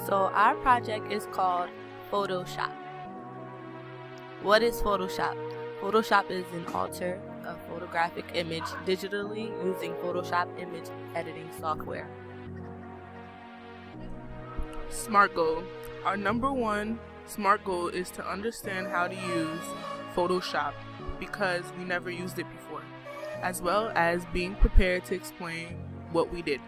So our project is called Photoshop. What is Photoshop? Photoshop is an alter a photographic image digitally using Photoshop image editing software. SMART goal. Our number one SMART goal is to understand how to use Photoshop because we never used it before, as well as being prepared to explain what we did.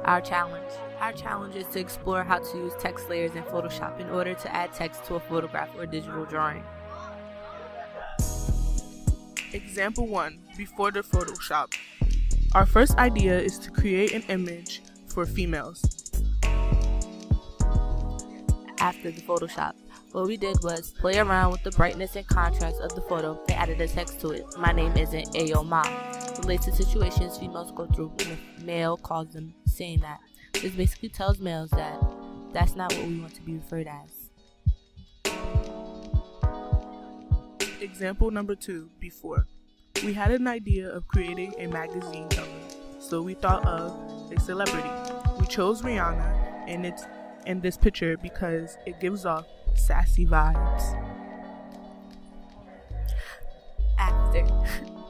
Our challenge is to explore how to use text layers in Photoshop in order to add text to a photograph or digital drawing. Example 1. Before the Photoshop. Our first idea is to create an image for females. After the Photoshop, what we did was play around with the brightness and contrast of the photo and added a text to it. My name isn't Ayo Ma. Relates to situations females go through when a male calls them saying that. This basically tells males that that's not what we want to be referred as. Example number 2, before. We had an idea of creating a magazine cover, so we thought of a celebrity. We chose Rihanna in this picture because it gives off sassy vibes. After,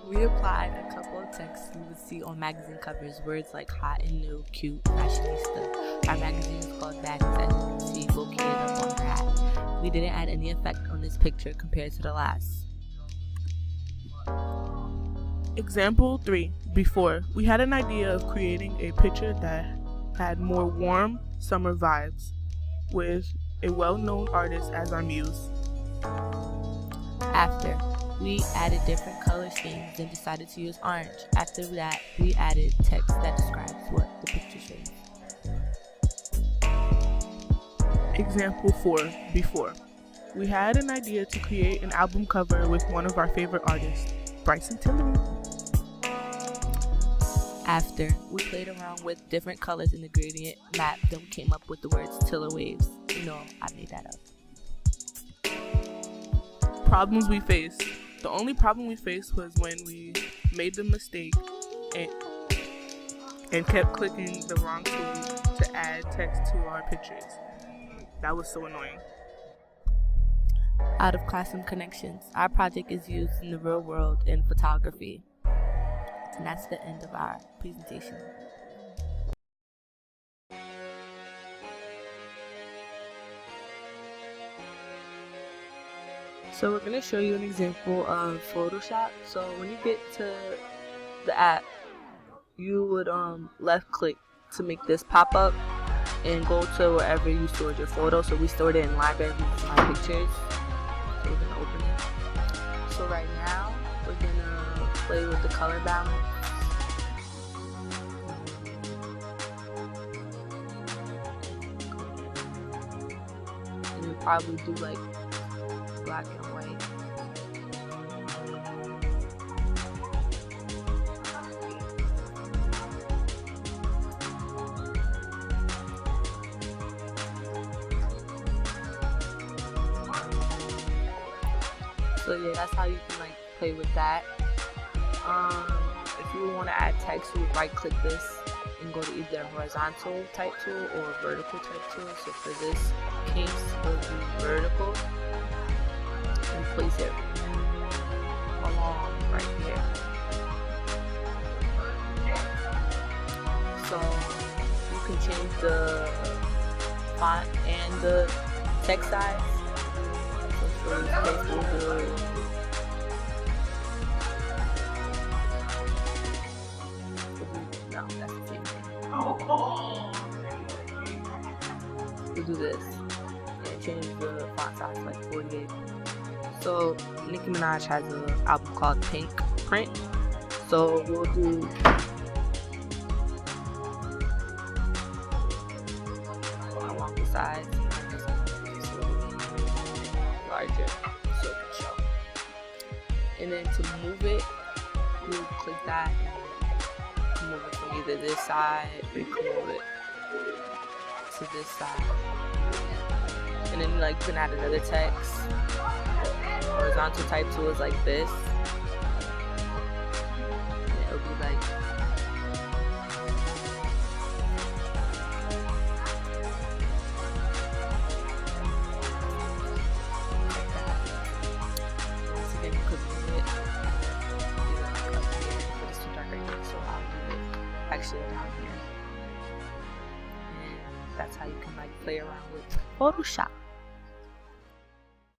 we applied a couple of texts you would see on magazine covers, words like hot and new, cute, fashionista. Our magazine is called Bags, as you can see, located up on her hat. We didn't add any effect on this picture compared to the last. Example 3, before. We had an idea of creating a picture that had more warm summer vibes with a well-known artist as our muse. After, we added different color schemes and decided to use orange. After that, we added text that describes what the picture shows. Example 4, before. We had an idea to create an album cover with one of our favorite artists, Bryson Tiller. After, we played around with different colors in the gradient map, then we came up with the words Tiller Waves. You know, I made that up. Problems we faced. The only problem we faced was when we made the mistake and kept clicking the wrong tool to add text to our pictures. That was so annoying. Out of classroom connections, our project is used in the real world in photography. And that's the end of our presentation. So we're going to show you an example of Photoshop. So when you get to the app, you would left click to make this pop up and go to wherever you stored your photo. So we stored it in library with my pictures. So we're going to open it. So right now we're going to play with the color balance. And we'll probably do like black and white. So yeah, that's how you can like play with that. If you want to add text, you would right click this and go to either a horizontal type tool or a vertical type tool. So for this case, it would be vertical. And place it along right here. So you can change the font and the text size. So for this case, we'll do no, that's the same thing. We'll do this and change the font size to like 48. So Nicki Minaj has an album called Pink Print. So we'll do along the sides, larger so it can show. And then to move it, you click that and move it from either this side or you can move it to this side. And then like you can add another text. Horizontal type tool is like this. And it'll be like actually down here. And that's how you can like play around with Photoshop.